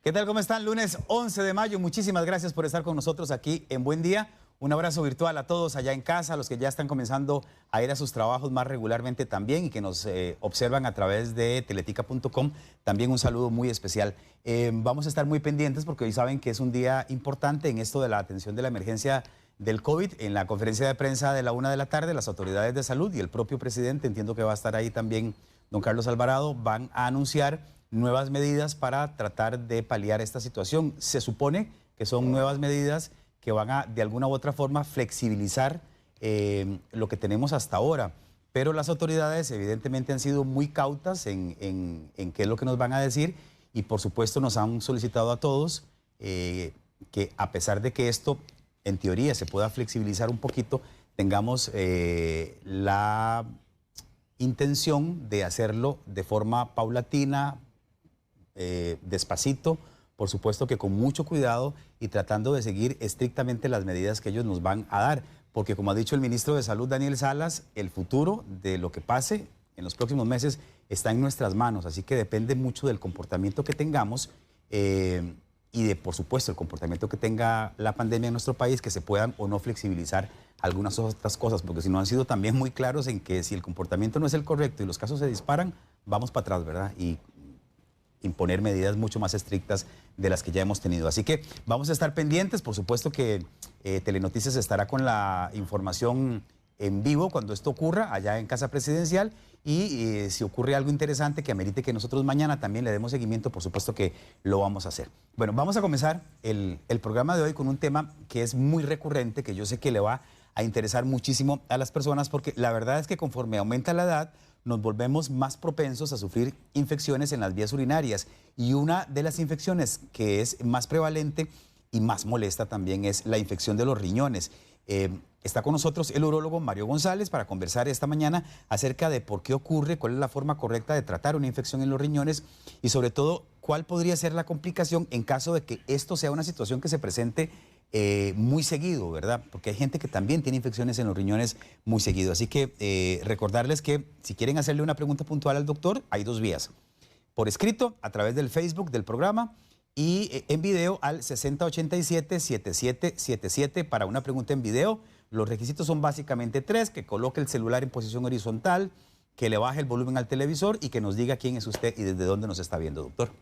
¿Qué tal? ¿Cómo están? Lunes 11 de mayo. Muchísimas gracias por estar con nosotros aquí en Buen Día. Un abrazo virtual a todos allá en casa, a los que ya están comenzando a ir a sus trabajos más regularmente también y que nos observan a través de teletica.com. También un saludo muy especial. Vamos a estar muy pendientes porque hoy saben que es un día importante en esto de la atención de la emergencia del COVID. En la conferencia de prensa de la 1 de la tarde, las autoridades de salud y el propio presidente, entiendo que va a estar ahí también don Carlos Alvarado, van a anunciar nuevas medidas para tratar de paliar esta situación. Se supone que son nuevas medidas que van a, de alguna u otra forma, flexibilizar lo que tenemos hasta ahora. Pero las autoridades evidentemente han sido muy cautas en qué es lo que nos van a decir y por supuesto nos han solicitado a todos que a pesar de que esto en teoría se pueda flexibilizar un poquito, tengamos la intención de hacerlo de forma paulatina, despacito, por supuesto que con mucho cuidado y tratando de seguir estrictamente las medidas que ellos nos van a dar, porque como ha dicho el ministro de Salud Daniel Salas, el futuro de lo que pase en los próximos meses está en nuestras manos, así que depende mucho del comportamiento que tengamos y de, por supuesto, el comportamiento que tenga la pandemia en nuestro país, que se puedan o no flexibilizar algunas otras cosas, porque si no han sido también muy claros en que si el comportamiento no es el correcto y los casos se disparan, vamos para atrás, ¿verdad? Y imponer medidas mucho más estrictas de las que ya hemos tenido. Así que vamos a estar pendientes, por supuesto que Telenoticias estará con la información en vivo cuando esto ocurra allá en Casa Presidencial y si ocurre algo interesante que amerite que nosotros mañana también le demos seguimiento, por supuesto que lo vamos a hacer. Bueno, vamos a comenzar el programa de hoy con un tema que es muy recurrente, que yo sé que le va a interesar muchísimo a las personas porque la verdad es que conforme aumenta la edad, nos volvemos más propensos a sufrir infecciones en las vías urinarias y una de las infecciones que es más prevalente y más molesta también es la infección de los riñones. Está con nosotros el urólogo Mario González para conversar esta mañana acerca de por qué ocurre, cuál es la forma correcta de tratar una infección en los riñones y sobre todo cuál podría ser la complicación en caso de que esto sea una situación que se presente muy seguido, ¿verdad? Porque hay gente que también tiene infecciones en los riñones muy seguido. Así que recordarles que si quieren hacerle una pregunta puntual al doctor, hay dos vías. Por escrito, a través del Facebook del programa y en video al 6087-7777 para una pregunta en video. Los requisitos son básicamente tres: que coloque el celular en posición horizontal, que le baje el volumen al televisor y que nos diga quién es usted y desde dónde nos está viendo, doctor.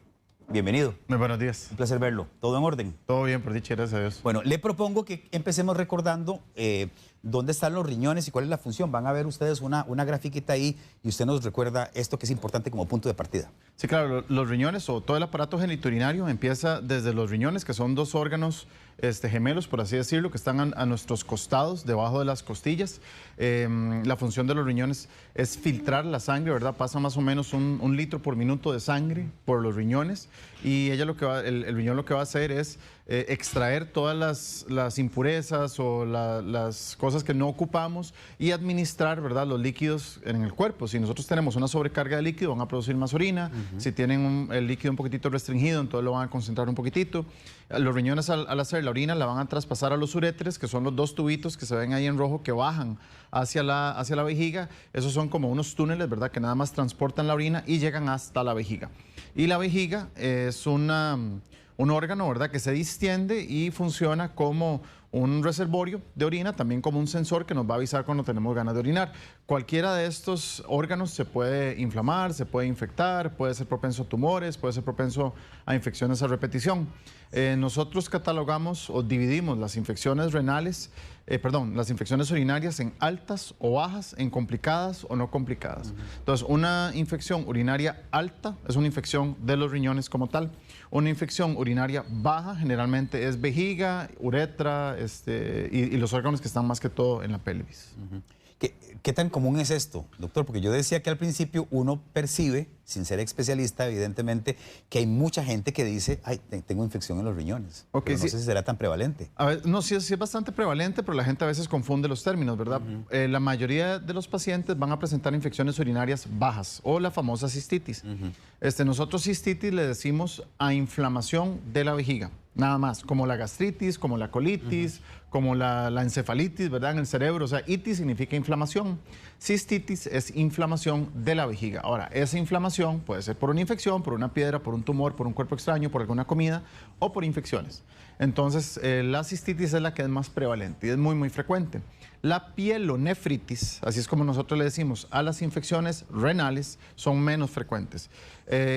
Bienvenido. Muy buenos días. Un placer verlo. ¿Todo en orden? Todo bien, por dicha, gracias a Dios. Bueno, le propongo que empecemos recordando dónde están los riñones y cuál es la función. Van a ver ustedes una grafiquita ahí y usted nos recuerda esto que es importante como punto de partida. Sí, claro, los riñones o todo el aparato genitourinario empieza desde los riñones, que son dos órganos gemelos, por así decirlo, que están a nuestros costados, debajo de las costillas. La función de los riñones es filtrar la sangre, ¿verdad? Pasa más o menos un litro por minuto de sangre por los riñones y el riñón lo que va a hacer es extraer todas las impurezas o las cosas que no ocupamos y administrar, ¿verdad?, los líquidos en el cuerpo. Si nosotros tenemos una sobrecarga de líquido, van a producir más orina. Si tienen el líquido un poquitito restringido, entonces lo van a concentrar un poquitito. Los riñones, al hacer la orina, la van a traspasar a los uréteres, que son los dos tubitos que se ven ahí en rojo que bajan hacia la vejiga. Esos son como unos túneles, ¿verdad?, que nada más transportan la orina y llegan hasta la vejiga. Y la vejiga es un órgano, ¿verdad?, que se distiende y funciona como un reservorio de orina, también como un sensor que nos va a avisar cuando tenemos ganas de orinar. Cualquiera de estos órganos se puede inflamar, se puede infectar, puede ser propenso a tumores, puede ser propenso a infecciones a repetición. Nosotros catalogamos o dividimos las infecciones las infecciones urinarias en altas o bajas, en complicadas o no complicadas. Entonces, una infección urinaria alta es una infección de los riñones como tal. Una infección urinaria baja generalmente es vejiga, uretra y los órganos que están más que todo en la pelvis. ¿Qué tan común es esto, doctor? Porque yo decía que al principio uno percibe, sin ser especialista, evidentemente, que hay mucha gente que dice, ay, tengo infección en los riñones. Okay, no sé si será tan prevalente. A ver, no, sí es bastante prevalente, pero la gente a veces confunde los términos, ¿verdad? La mayoría de los pacientes van a presentar infecciones urinarias bajas o la famosa cistitis. Nosotros cistitis le decimos a inflamación de la vejiga. Nada más, como la gastritis, como la colitis, como la encefalitis, ¿verdad? En el cerebro. O sea, itis significa inflamación. Cistitis es inflamación de la vejiga. Ahora, esa inflamación puede ser por una infección, por una piedra, por un tumor, por un cuerpo extraño, por alguna comida o por infecciones. Entonces, la cistitis es la que es más prevalente y es muy, muy frecuente. La pielonefritis, así es como nosotros le decimos a las infecciones renales, son menos frecuentes.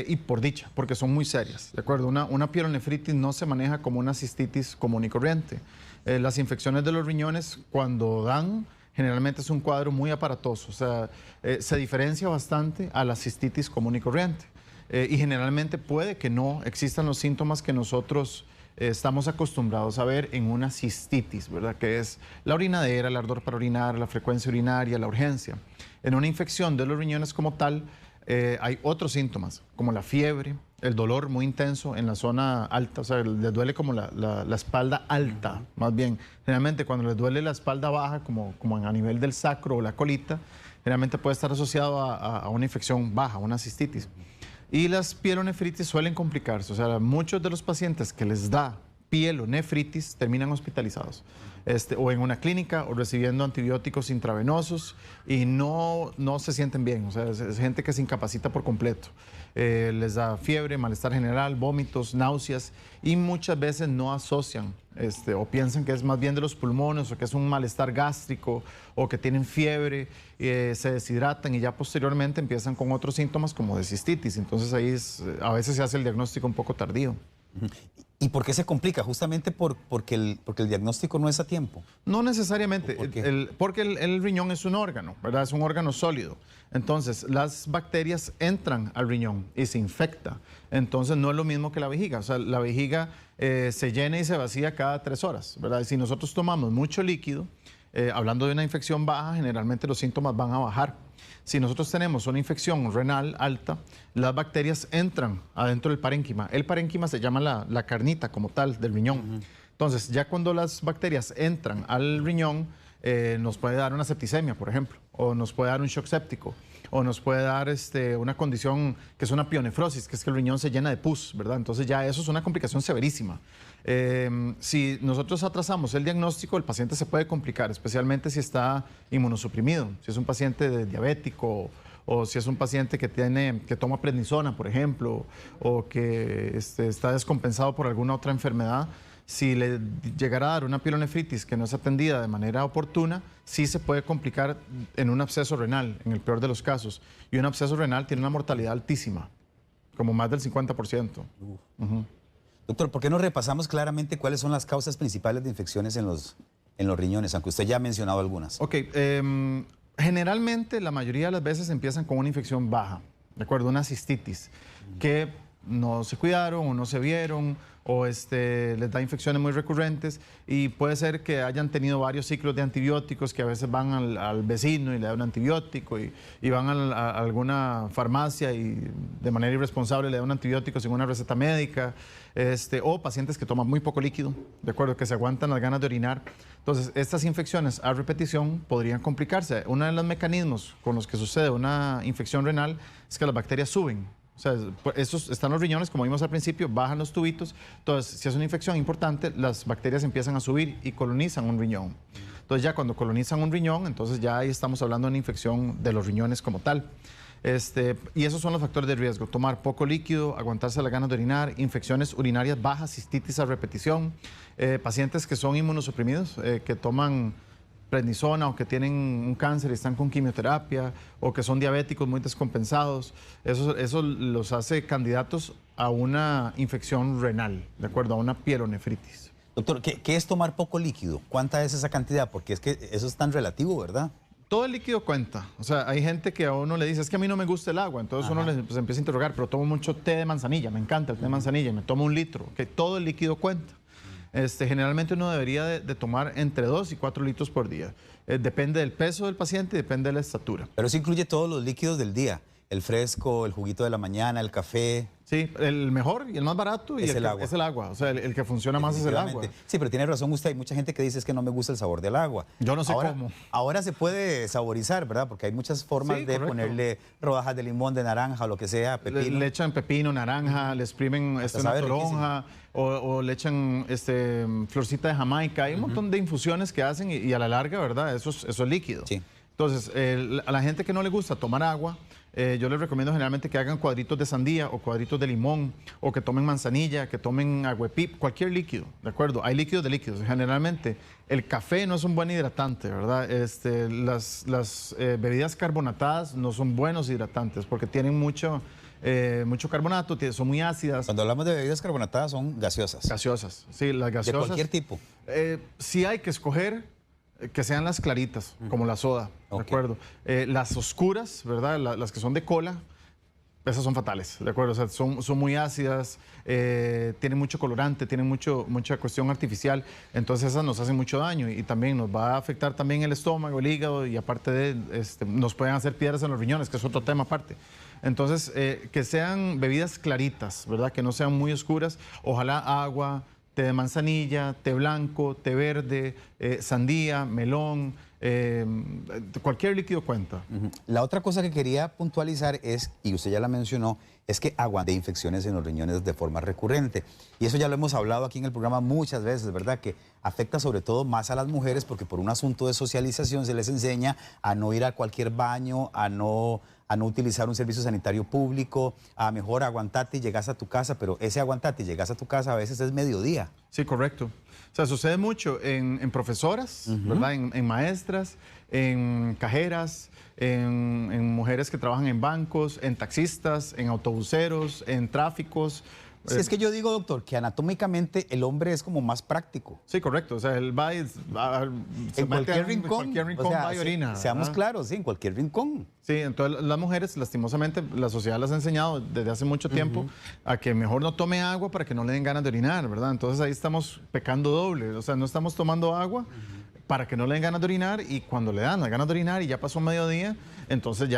Y por dicha, porque son muy serias, ¿de acuerdo? Una pielonefritis no se maneja como una cistitis común y corriente. Las infecciones de los riñones, cuando dan, generalmente es un cuadro muy aparatoso. O sea, se diferencia bastante a la cistitis común y corriente. Y generalmente puede que no existan los síntomas que nosotros estamos acostumbrados a ver en una cistitis, ¿verdad? Que es la orinadera, el ardor para orinar, la frecuencia urinaria, la urgencia. En una infección de los riñones como tal, hay otros síntomas, como la fiebre, el dolor muy intenso en la zona alta, o sea, les duele como la espalda alta, más bien. Generalmente cuando les duele la espalda baja, como a nivel del sacro o la colita, generalmente puede estar asociado a una infección baja, una cistitis. Y las pielonefritis suelen complicarse, o sea, muchos de los pacientes que les da pielonefritis terminan hospitalizados, o en una clínica o recibiendo antibióticos intravenosos y no se sienten bien, o sea, es gente que se incapacita por completo. Les da fiebre, malestar general, vómitos, náuseas y muchas veces no asocian o piensan que es más bien de los pulmones o que es un malestar gástrico o que tienen fiebre, se deshidratan y ya posteriormente empiezan con otros síntomas como de cistitis. Entonces ahí a veces se hace el diagnóstico un poco tardío. ¿Y por qué se complica? Justamente porque el diagnóstico no es a tiempo. No necesariamente, ¿Por qué? porque el riñón es un órgano, ¿verdad? Es un órgano sólido. Entonces, las bacterias entran al riñón y se infecta. Entonces, no es lo mismo que la vejiga. O sea, la vejiga se llena y se vacía cada 3 horas, ¿verdad? Y si nosotros tomamos mucho líquido, hablando de una infección baja, generalmente los síntomas van a bajar. Si nosotros tenemos una infección renal alta, las bacterias entran adentro del parénquima. El parénquima se llama la carnita como tal del riñón. Entonces, ya cuando las bacterias entran al riñón, nos puede dar una septicemia, por ejemplo, o nos puede dar un shock séptico, o nos puede dar una condición que es una pionefrosis, que es que el riñón se llena de pus, ¿verdad? Entonces ya eso es una complicación severísima. Si nosotros atrasamos el diagnóstico, el paciente se puede complicar, especialmente si está inmunosuprimido, si es un paciente diabético o si es un paciente que toma prednisona, por ejemplo, o que está descompensado por alguna otra enfermedad. Si le llegara a dar una pielonefritis que no es atendida de manera oportuna, sí se puede complicar en un absceso renal, en el peor de los casos. Y un absceso renal tiene una mortalidad altísima, como más del 50%. Doctor, ¿por qué no repasamos claramente cuáles son las causas principales de infecciones en los riñones, aunque usted ya ha mencionado algunas? Ok, generalmente la mayoría de las veces empiezan con una infección baja, ¿de acuerdo? Una cistitis, que no se cuidaron o no se vieron, o les da infecciones muy recurrentes y puede ser que hayan tenido varios ciclos de antibióticos, que a veces van al vecino y le dan un antibiótico y van a alguna farmacia y de manera irresponsable le dan un antibiótico sin una receta médica, o pacientes que toman muy poco líquido, de acuerdo, que se aguantan las ganas de orinar. Entonces, estas infecciones a repetición podrían complicarse. Uno de los mecanismos con los que sucede una infección renal es que las bacterias suben. O sea, estos están los riñones, como vimos al principio, bajan los tubitos. Entonces, si es una infección importante, las bacterias empiezan a subir y colonizan un riñón. Entonces, ya cuando colonizan un riñón, entonces ya ahí estamos hablando de una infección de los riñones como tal. Y esos son los factores de riesgo: tomar poco líquido, aguantarse las ganas de orinar, infecciones urinarias bajas, cistitis a repetición, pacientes que son inmunosuprimidos, que toman prednisona o que tienen un cáncer y están con quimioterapia o que son diabéticos muy descompensados. Eso los hace candidatos a una infección renal, de acuerdo, a una pielonefritis. Doctor, ¿qué es tomar poco líquido? ¿Cuánta es esa cantidad? Porque es que eso es tan relativo, ¿verdad? Todo el líquido cuenta. O sea, hay gente que a uno le dice, es que a mí no me gusta el agua. Entonces uno pues, empieza a interrogar, pero tomo mucho té de manzanilla, me encanta el té de manzanilla y me tomo 1 litro. Que todo el líquido cuenta. Generalmente uno debería de tomar entre 2 y 4 litros por día. Depende del peso del paciente y depende de la estatura. Pero eso incluye todos los líquidos del día. el fresco, el juguito de la mañana, el café. Sí, el mejor y el más barato y Es el agua. es el agua. O sea, el que funciona más es el agua. Sí, pero tiene razón usted. Hay mucha gente que dice es que no me gusta el sabor del agua. Yo no sé ahora, cómo. Ahora se puede saborizar, ¿verdad? Porque hay muchas formas Sí, de correcto. ponerle rodajas de limón, de naranja, o lo que sea, pepino. Le echan pepino, naranja, le exprimen una sabe toronja o le echan florcita de Jamaica. Hay un montón de infusiones que hacen y a la larga, ¿verdad? Eso es líquido. Sí. Entonces, a la gente que no le gusta tomar agua, yo les recomiendo generalmente que hagan cuadritos de sandía o cuadritos de limón o que tomen manzanilla, que tomen agüepip, cualquier líquido, ¿de acuerdo? Hay líquidos de líquidos. Generalmente el café no es un buen hidratante, ¿verdad? Las bebidas carbonatadas no son buenos hidratantes porque tienen mucho carbonato, son muy ácidas. Cuando hablamos de bebidas carbonatadas son gaseosas. Gaseosas, sí, las gaseosas. De cualquier tipo. Sí hay que escoger que sean las claritas, como la soda, ¿de acuerdo? Las oscuras, ¿verdad? Las que son de cola, esas son fatales, ¿de acuerdo? O sea, son muy ácidas, tienen mucho colorante, tienen mucha cuestión artificial, entonces esas nos hacen mucho daño y también nos va a afectar también el estómago, el hígado y aparte nos pueden hacer piedras en los riñones, que es otro tema aparte. Entonces, que sean bebidas claritas, ¿verdad? Que no sean muy oscuras, ojalá agua, té de manzanilla, té blanco, té verde, sandía, melón, cualquier líquido cuenta. La otra cosa que quería puntualizar es, y usted ya la mencionó, es que aguante infecciones en los riñones de forma recurrente. Y eso ya lo hemos hablado aquí en el programa muchas veces, ¿verdad? Que afecta sobre todo más a las mujeres porque por un asunto de socialización se les enseña a no ir a cualquier baño, a no utilizar un servicio sanitario público, a mejor aguantate y llegas a tu casa, pero ese aguantate y llegas a tu casa a veces es mediodía. Sí, correcto. O sea, sucede mucho en profesoras, ¿verdad? En maestras, en cajeras, en mujeres que trabajan en bancos, en taxistas, en autobuseros, en tráficos. Si es que yo digo, doctor, que anatómicamente el hombre es como más práctico. Sí, correcto. O sea, él va y en cualquier rincón. En cualquier rincón, o sea, va y orina. Seamos claros, sí, en cualquier rincón. Sí, entonces las mujeres, lastimosamente, la sociedad las ha enseñado desde hace mucho tiempo a que mejor no tome agua para que no le den ganas de orinar, ¿verdad? Entonces ahí estamos pecando doble. O sea, no estamos tomando agua para que no le den ganas de orinar y cuando le dan las ganas de orinar y ya pasó mediodía, entonces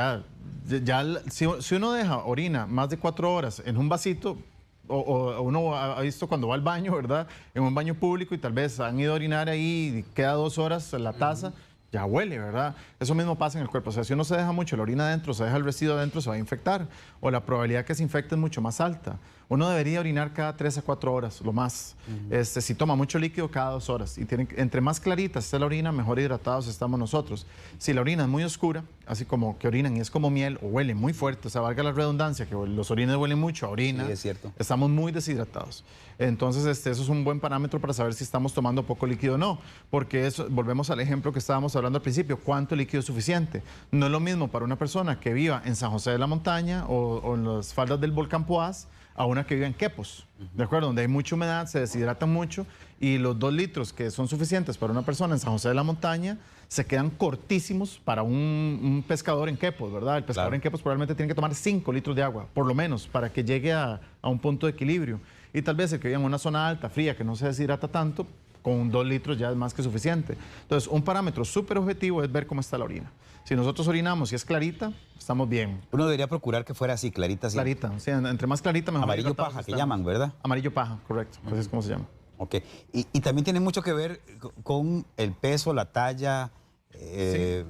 si uno deja orina más de 4 horas en un vasito, o uno ha visto cuando va al baño, ¿verdad? En un baño público y tal vez han ido a orinar ahí y queda 2 horas en la taza, ya huele, ¿verdad? Eso mismo pasa en el cuerpo. O sea, si uno se deja mucho la orina adentro, se deja el residuo adentro, se va a infectar. O la probabilidad que se infecte es mucho más alta. Uno debería orinar cada 3 a 4 horas, lo más. Si toma mucho líquido, cada 2 horas. Y entre más clarita esté la orina, mejor hidratados estamos nosotros. Si la orina es muy oscura, así como que orinan y es como miel, o huele muy fuerte, o sea, valga la redundancia, que los orines huelen mucho a orina, Sí, es cierto. Estamos muy deshidratados. Entonces, eso es un buen parámetro para saber si estamos tomando poco líquido o no. Porque volvemos al ejemplo que estábamos hablando al principio, ¿cuánto líquido es suficiente? No es lo mismo para una persona que viva en San José de la Montaña o en las faldas del volcán Poás, a una que vive en Quepos, ¿de acuerdo? Donde hay mucha humedad, se deshidratan mucho y los 2 litros que son suficientes para una persona en San José de la Montaña se quedan cortísimos para un pescador en Quepos, ¿verdad? El pescador en Quepos probablemente tiene que tomar 5 litros de agua, por lo menos, para que llegue a un punto de equilibrio. Y tal vez el que vive en una zona alta, fría, que no se deshidrata tanto, con 2 litros ya es más que suficiente. Entonces, un parámetro súper objetivo es ver cómo está la orina. Si nosotros orinamos y es clarita, estamos bien. Uno debería procurar que fuera así, clarita. Sí. Clarita, sí, entre más clarita, mejor. Amarillo paja, que llaman, ¿verdad? Amarillo paja, correcto, así es como se llama. Ok, y también tiene mucho que ver con el peso, la talla de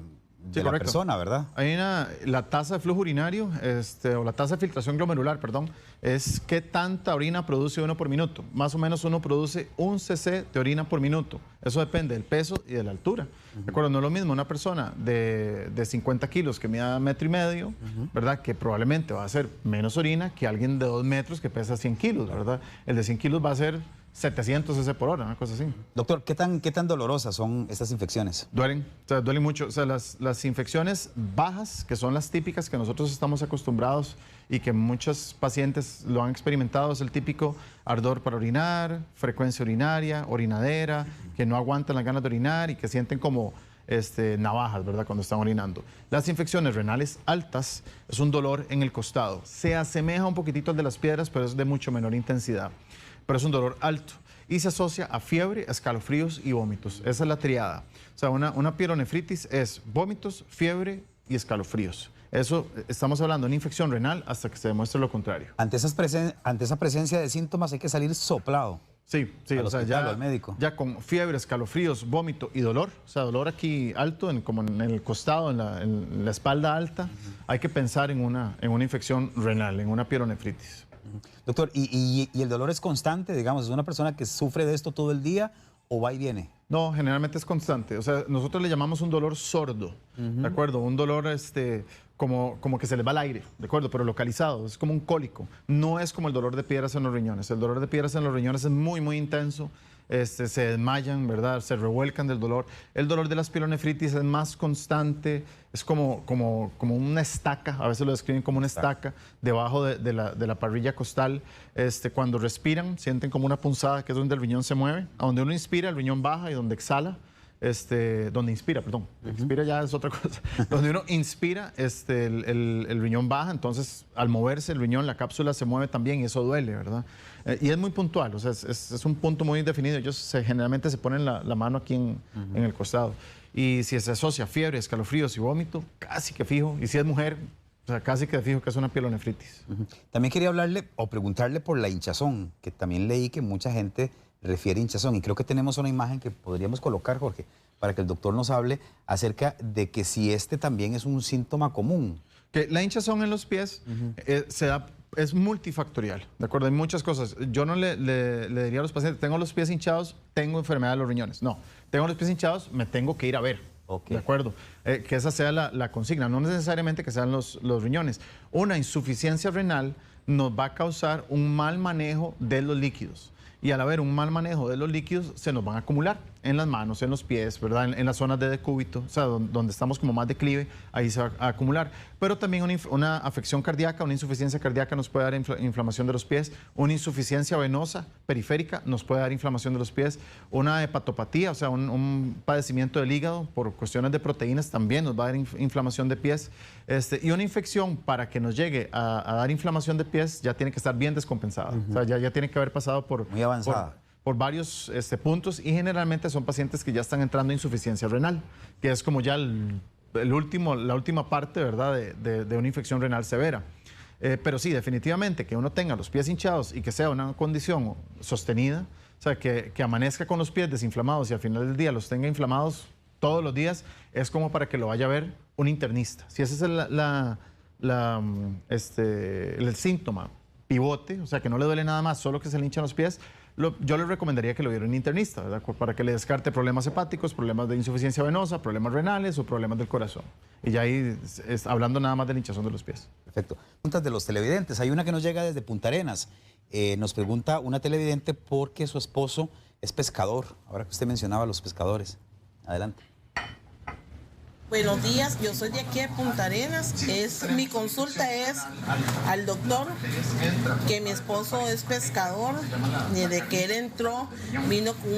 la persona, ¿verdad? Hay la tasa de flujo urinario, o la tasa de filtración glomerular, perdón, es qué tanta orina produce uno por minuto. Más o menos uno produce 1 cc de orina por minuto. Eso depende del peso y de la altura. ¿De acuerdo? No es lo mismo una persona de 50 kilos que mida 1,5 metros, ¿verdad? Que probablemente va a hacer menos orina que alguien de 2 metros que pesa 100 kilos, ¿verdad? El de 100 kilos va a ser 700 cc por hora, una cosa así. Doctor, ¿qué tan dolorosas son estas infecciones? Duelen, o sea, duelen mucho. O sea, las infecciones bajas, que son las típicas que nosotros estamos acostumbrados y que muchos pacientes lo han experimentado, es el típico ardor para orinar, frecuencia urinaria, orinadera, que no aguantan las ganas de orinar y que sienten como navajas, ¿verdad?, cuando están orinando. Las infecciones renales altas es un dolor en el costado. Se asemeja un poquitito al de las piedras, pero es de mucho menor intensidad. Pero es un dolor alto y se asocia a fiebre, escalofríos y vómitos. Esa es la triada. O sea, una pielonefritis es vómitos, fiebre y escalofríos. Eso, estamos hablando de una infección renal hasta que se demuestre lo contrario. Ante esa presencia de síntomas hay que salir soplado. Sí, Al hospital o al médico. ya con fiebre, escalofríos, vómito y dolor, o sea, dolor aquí alto, como en el costado, en la espalda alta, hay que pensar en una infección renal, en una pielonefritis. Doctor, ¿y el dolor es constante? Digamos, ¿es una persona que sufre de esto todo el día o va y viene? No, generalmente es constante. O sea, nosotros le llamamos un dolor sordo, ¿de acuerdo? Un dolor como que se le va el aire, ¿de acuerdo? Pero localizado, es como un cólico. No es como el dolor de piedras en los riñones. El dolor de piedras en los riñones es muy, muy intenso. Se desmayan, ¿verdad? Se revuelcan del dolor. El dolor de las pielonefritis es más constante, es como una estaca, a veces lo describen como una estaca debajo de la parrilla costal. Cuando respiran, sienten como una punzada, que es donde el riñón se mueve. A donde uno inspira, el riñón baja, y donde exhala, donde inspira, perdón. Expira ya es otra cosa. Donde uno inspira, el riñón baja, entonces al moverse el riñón, la cápsula se mueve también y eso duele, ¿verdad? Y es muy puntual, o sea, es un punto muy definido. Ellos generalmente se ponen la mano aquí en el costado. Y si se asocia fiebre, escalofríos y vómito, casi que fijo. Y si es mujer, o sea, casi que fijo que es una pielonefritis. También quería hablarle o preguntarle por la hinchazón, que también leí que mucha gente refiere hinchazón. Y creo que tenemos una imagen que podríamos colocar, Jorge, para que el doctor nos hable acerca de que si también es un síntoma común. Que la hinchazón en los pies es multifactorial, ¿de acuerdo? Hay muchas cosas. Yo no le diría a los pacientes, tengo los pies hinchados, tengo enfermedad de los riñones. No, tengo los pies hinchados, me tengo que ir a ver. Okay. ¿De acuerdo? Que esa sea la consigna, no necesariamente que sean los riñones. Una insuficiencia renal nos va a causar un mal manejo de los líquidos. Y al haber un mal manejo de los líquidos, se nos van a acumular en las manos, en los pies, ¿verdad? En las zonas de decúbito, o sea, donde estamos como más declive, ahí se va a acumular. Pero también una afección cardíaca, una insuficiencia cardíaca nos puede dar inflamación de los pies. Una insuficiencia venosa periférica nos puede dar inflamación de los pies. Una hepatopatía, o sea, un padecimiento del hígado por cuestiones de proteínas también nos va a dar inflamación de pies. Y una infección, para que nos llegue a dar inflamación de pies, ya tiene que estar bien descompensada. O sea, ya tiene que haber pasado por... Muy avanzada. Por varios puntos, y generalmente son pacientes que ya están entrando en insuficiencia renal, que es como ya la última parte, ¿verdad?, de una infección renal severa. Pero sí, definitivamente, que uno tenga los pies hinchados y que sea una condición sostenida, o sea, que amanezca con los pies desinflamados y al final del día los tenga inflamados todos los días, es como para que lo vaya a ver un internista. Si ese es el síntoma pivote, o sea, que no le duele nada más, solo que se le hinchan los pies, yo le recomendaría que lo viera un internista, ¿verdad?, para que le descarte problemas hepáticos, problemas de insuficiencia venosa, problemas renales o problemas del corazón. Y ya ahí hablando nada más de la hinchazón de los pies. Perfecto. Preguntas de los televidentes. Hay una que nos llega desde Punta Arenas. Nos pregunta una televidente por qué su esposo es pescador. Ahora que usted mencionaba a los pescadores. Adelante. Buenos días, yo soy de aquí de Punta Arenas. Mi consulta es al doctor, que mi esposo es pescador. Desde que él entró, vino con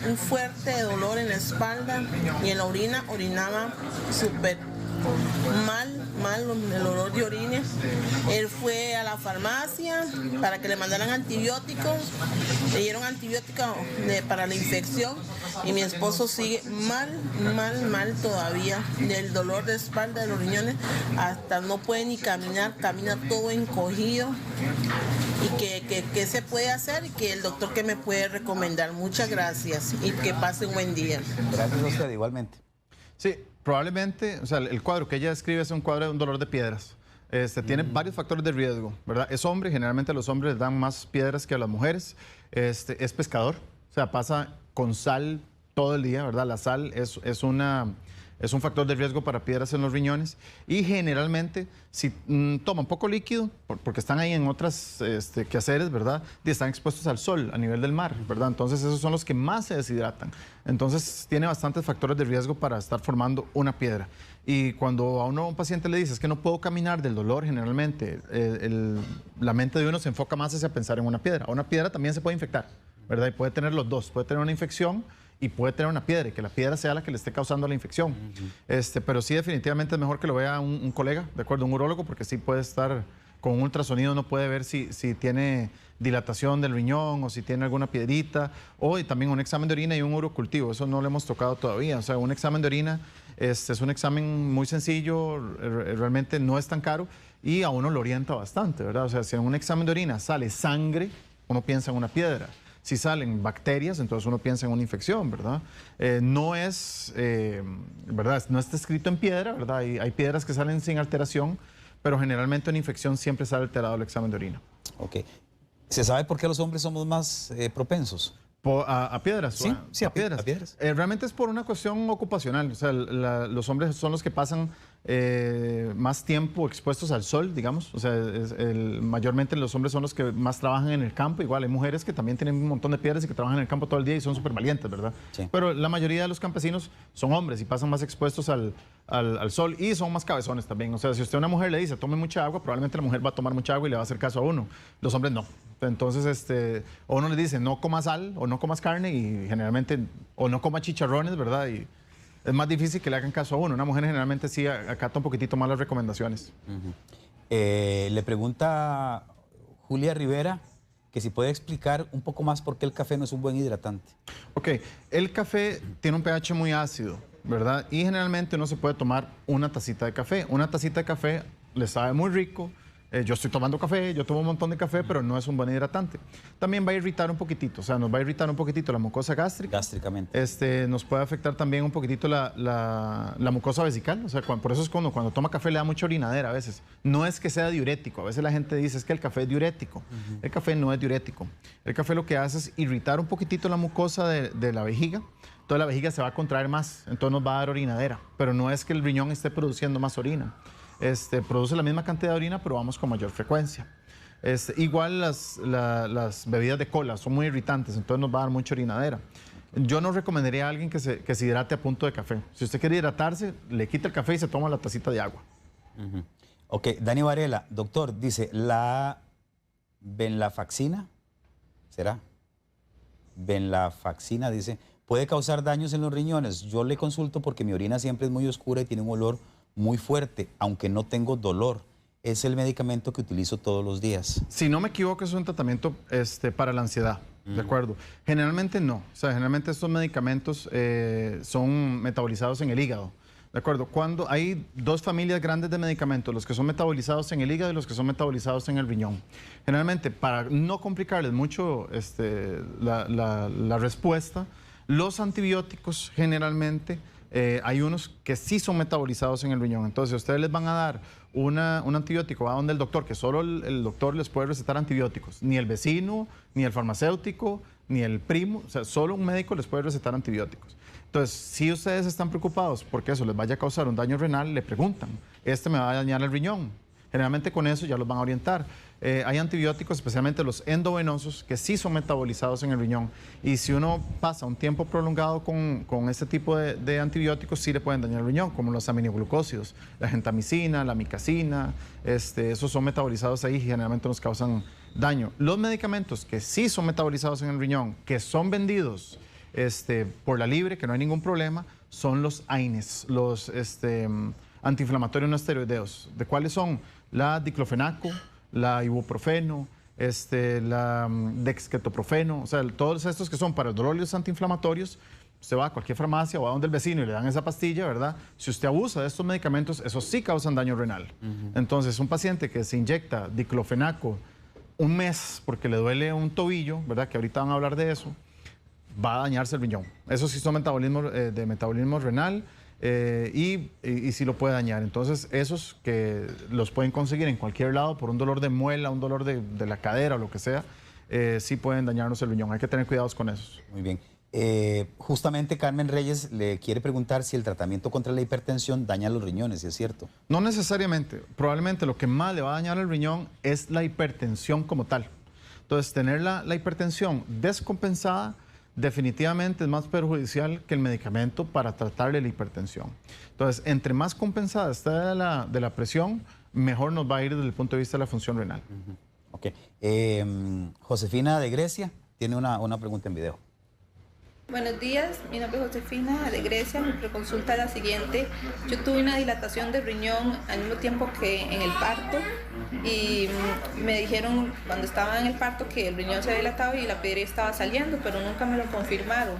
un fuerte dolor en la espalda y en la orina, orinaba súper mal el olor de orina. Él fue a la farmacia para que le mandaran antibióticos, le dieron antibióticos para la infección y mi esposo sigue mal todavía del dolor de espalda, de los riñones, hasta no puede ni caminar, camina todo encogido. Y que se puede hacer y que el doctor que me puede recomendar. Muchas gracias y que pase un buen día. Gracias a usted igualmente. Sí, probablemente, o sea, el cuadro que ella describe es un cuadro de un dolor de piedras. Tiene varios factores de riesgo, ¿verdad? Es hombre, generalmente a los hombres les dan más piedras que a las mujeres. Es pescador, o sea, pasa con sal todo el día, ¿verdad? La sal es un factor de riesgo para piedras en los riñones. Y generalmente, si toma un poco líquido, porque están ahí en otras quehaceres, ¿verdad? Y están expuestos al sol a nivel del mar, ¿verdad? Entonces, esos son los que más se deshidratan. Entonces, tiene bastantes factores de riesgo para estar formando una piedra. Y cuando a un paciente le dices que no puedo caminar del dolor, generalmente la mente de uno se enfoca más hacia pensar en una piedra. Una piedra también se puede infectar, ¿verdad? Y puede tener los dos. Puede tener una infección y puede tener una piedra, y que la piedra sea la que le esté causando la infección. Pero sí, definitivamente es mejor que lo vea un colega, ¿de acuerdo? Un urólogo, porque sí puede estar con un ultrasonido, no puede ver si tiene dilatación del riñón o si tiene alguna piedrita, o y también un examen de orina y un urocultivo. Eso no lo hemos tocado todavía. O sea, un examen de orina Es un examen muy sencillo, realmente no es tan caro y a uno lo orienta bastante, ¿verdad? O sea, si en un examen de orina sale sangre, uno piensa en una piedra. Si salen bacterias, entonces uno piensa en una infección, ¿verdad? No es, ¿verdad? No está escrito en piedra, ¿verdad? Hay piedras que salen sin alteración, pero generalmente una infección siempre sale alterado el examen de orina. Ok. ¿Se sabe por qué los hombres somos más propensos? ¿A piedras? Sí, sí, a piedras. Realmente es por una cuestión ocupacional. O sea, los hombres son los que pasan más tiempo expuestos al sol, digamos. O sea, mayormente los hombres son los que más trabajan en el campo. Igual hay mujeres que también tienen un montón de piedras y que trabajan en el campo todo el día y son súper valientes, ¿verdad? Sí. Pero la mayoría de los campesinos son hombres y pasan más expuestos al sol y son más cabezones también. O sea, si usted a una mujer le dice tome mucha agua, probablemente la mujer va a tomar mucha agua y le va a hacer caso a uno. Los hombres no. Entonces, o uno le dice no coma sal o no comas carne y generalmente, o no coma chicharrones, ¿verdad? Y es más difícil que le hagan caso a uno. Una mujer generalmente sí acata un poquitito más las recomendaciones. Le pregunta Julia Rivera que si puede explicar un poco más por qué el café no es un buen hidratante. Ok, el café tiene un pH muy ácido, ¿verdad? Y generalmente uno se puede tomar una tacita de café. Una tacita de café le sabe muy rico. Yo estoy tomando café, yo tomo un montón de café, pero no es un buen hidratante. También va a irritar un poquitito, o sea, nos va a irritar un poquitito la mucosa gástrica. Gástricamente. Nos puede afectar también un poquitito la mucosa vesical, o sea, por eso es cuando toma café le da mucha orinadera a veces. No es que sea diurético, a veces la gente dice es que el café es diurético. El café no es diurético. El café lo que hace es irritar un poquitito la mucosa de la vejiga. Toda la vejiga se va a contraer más, entonces nos va a dar orinadera, pero no es que el riñón esté produciendo más orina. Produce la misma cantidad de orina, pero vamos con mayor frecuencia. Igual las bebidas de cola son muy irritantes, entonces nos va a dar mucha orinadera. Yo no recomendaría a alguien que se hidrate a punto de café. Si usted quiere hidratarse, le quita el café y se toma la tacita de agua. Ok, Dani Varela, doctor, dice, la venlafaxina, ¿será? Venlafaxina, dice, puede causar daños en los riñones. Yo le consulto porque mi orina siempre es muy oscura y tiene un olor muy fuerte, aunque no tengo dolor. Es el medicamento que utilizo todos los días. Si no me equivoco, es un tratamiento para la ansiedad, ¿de acuerdo? Generalmente no. O sea, generalmente estos medicamentos son metabolizados en el hígado, ¿de acuerdo? Cuando hay dos familias grandes de medicamentos, los que son metabolizados en el hígado y los que son metabolizados en el riñón. Generalmente, para no complicarles mucho la respuesta, los antibióticos generalmente hay unos que sí son metabolizados en el riñón. Entonces, ustedes les van a dar un antibiótico, va donde el doctor, que solo el doctor les puede recetar antibióticos. Ni el vecino, ni el farmacéutico, ni el primo. O sea, solo un médico les puede recetar antibióticos. Entonces, si ustedes están preocupados porque eso les vaya a causar un daño renal, le preguntan, me va a dañar el riñón. Generalmente con eso ya los van a orientar. Hay antibióticos, especialmente los endovenosos, que sí son metabolizados en el riñón. Y si uno pasa un tiempo prolongado con este tipo de antibióticos, sí le pueden dañar el riñón, como los aminoglucósidos, la gentamicina, la amicacina, esos son metabolizados ahí y generalmente nos causan daño. Los medicamentos que sí son metabolizados en el riñón, que son vendidos por la libre, que no hay ningún problema, son los AINES, los antiinflamatorios no esteroideos. ¿De cuáles son? La diclofenaco, la ibuprofeno, la dexketoprofeno, o sea, todos estos que son para el dolor y los antiinflamatorios. Usted va a cualquier farmacia o a donde el vecino y le dan esa pastilla, ¿verdad? Si usted abusa de estos medicamentos, esos sí causan daño renal. Entonces, un paciente que se inyecta diclofenaco un mes porque le duele un tobillo, ¿verdad? Que ahorita van a hablar de eso, va a dañarse el riñón. Esos sí son de metabolismo renal. Y sí lo puede dañar. Entonces, esos que los pueden conseguir en cualquier lado por un dolor de muela, un dolor de la cadera o lo que sea, sí pueden dañarnos el riñón. Hay que tener cuidados con esos. Muy bien. Justamente Carmen Reyes le quiere preguntar si el tratamiento contra la hipertensión daña los riñones, si es cierto. No necesariamente. Probablemente lo que más le va a dañar el riñón es la hipertensión como tal. Entonces, tener la hipertensión descompensada definitivamente es más perjudicial que el medicamento para tratarle la hipertensión. Entonces, entre más compensada esté de la presión, mejor nos va a ir desde el punto de vista de la función renal. Ok. Josefina de Grecia tiene una pregunta en video. Buenos días, mi nombre es Josefina de Grecia. Mi preconsulta es la siguiente. Yo tuve una dilatación de riñón al mismo tiempo que en el parto y me dijeron cuando estaba en el parto que el riñón se había dilatado y la piedra estaba saliendo, pero nunca me lo confirmaron.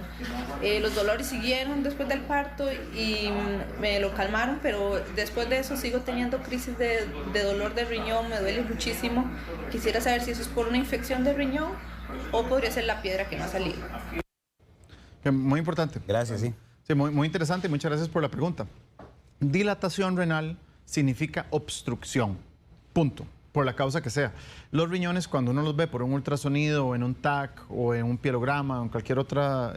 Los dolores siguieron después del parto y me lo calmaron, pero después de eso sigo teniendo crisis de dolor de riñón, me duele muchísimo. Quisiera saber si eso es por una infección de riñón o podría ser la piedra que no ha salido. Muy importante. Gracias, sí. Sí, muy interesante y muchas gracias por la pregunta. Dilatación renal significa obstrucción, punto, por la causa que sea. Los riñones, cuando uno los ve por un ultrasonido o en un TAC o en un pielograma o en cualquier otra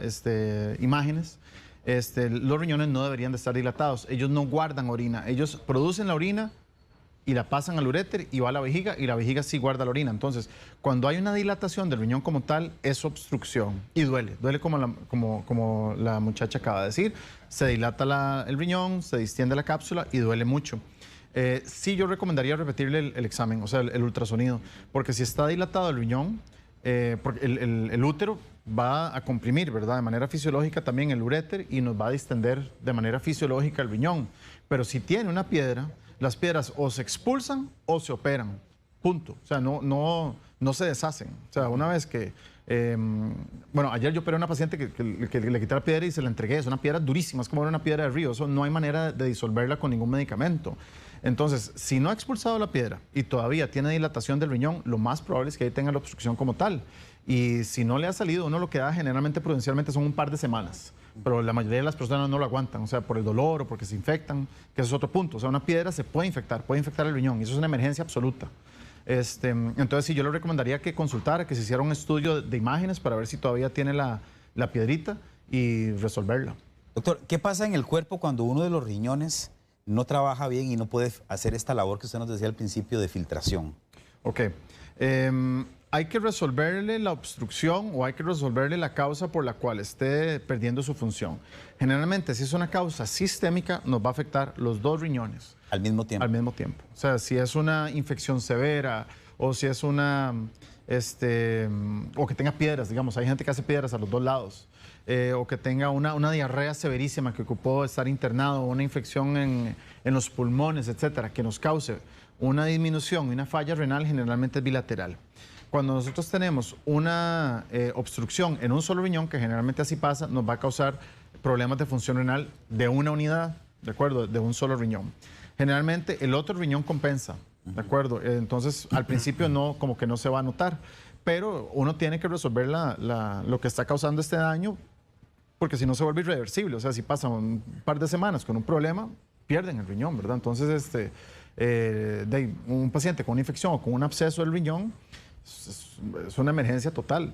imágenes, los riñones no deberían de estar dilatados. Ellos no guardan orina, ellos producen la orina y la pasan al uréter y va a la vejiga y la vejiga sí guarda la orina. Entonces, cuando hay una dilatación del riñón como tal, es obstrucción y duele como la muchacha acaba de decir. Se dilata el riñón, se distiende la cápsula y duele mucho. Sí, yo recomendaría repetirle el examen, o sea, el ultrasonido, porque si está dilatado el riñón, porque el útero va a comprimir, ¿verdad? De manera fisiológica también el uréter y nos va a distender de manera fisiológica el riñón. Pero si tiene una piedra, las piedras o se expulsan o se operan, punto. O sea, no se deshacen. O sea, una vez que... bueno, ayer yo operé a una paciente que le quité la piedra y se la entregué. Es una piedra durísima, es como una piedra de río. Eso no hay manera de disolverla con ningún medicamento. Entonces, si no ha expulsado la piedra y todavía tiene dilatación del riñón, lo más probable es que ahí tenga la obstrucción como tal. Y si no le ha salido, uno lo que da generalmente prudencialmente son un par de semanas. Pero la mayoría de las personas no lo aguantan, o sea, por el dolor o porque se infectan, que eso es otro punto. O sea, una piedra se puede infectar el riñón y eso es una emergencia absoluta. Entonces, sí, yo le recomendaría que consultara, que se hiciera un estudio de imágenes para ver si todavía tiene la piedrita y resolverla. Doctor, ¿qué pasa en el cuerpo cuando uno de los riñones no trabaja bien y no puede hacer esta labor que usted nos decía al principio de filtración? Ok. Hay que resolverle la obstrucción o hay que resolverle la causa por la cual esté perdiendo su función. Generalmente, si es una causa sistémica, nos va a afectar los dos riñones. Al mismo tiempo. Al mismo tiempo. O sea, si es una infección severa o si es una... o que tenga piedras, digamos, hay gente que hace piedras a los dos lados. O que tenga una diarrea severísima que ocupó estar internado, una infección en los pulmones, etcétera, que nos cause una disminución y una falla renal, generalmente es bilateral. Cuando nosotros tenemos una obstrucción en un solo riñón, que generalmente así pasa, nos va a causar problemas de función renal de una unidad, ¿de acuerdo? De un solo riñón. Generalmente el otro riñón compensa, ¿de acuerdo? Entonces, al principio como que no se va a notar, pero uno tiene que resolver lo que está causando este daño, porque si no se vuelve irreversible. O sea, si pasan un par de semanas con un problema, pierden el riñón, ¿verdad? Entonces, un paciente con una infección o con un absceso del riñón, es una emergencia total.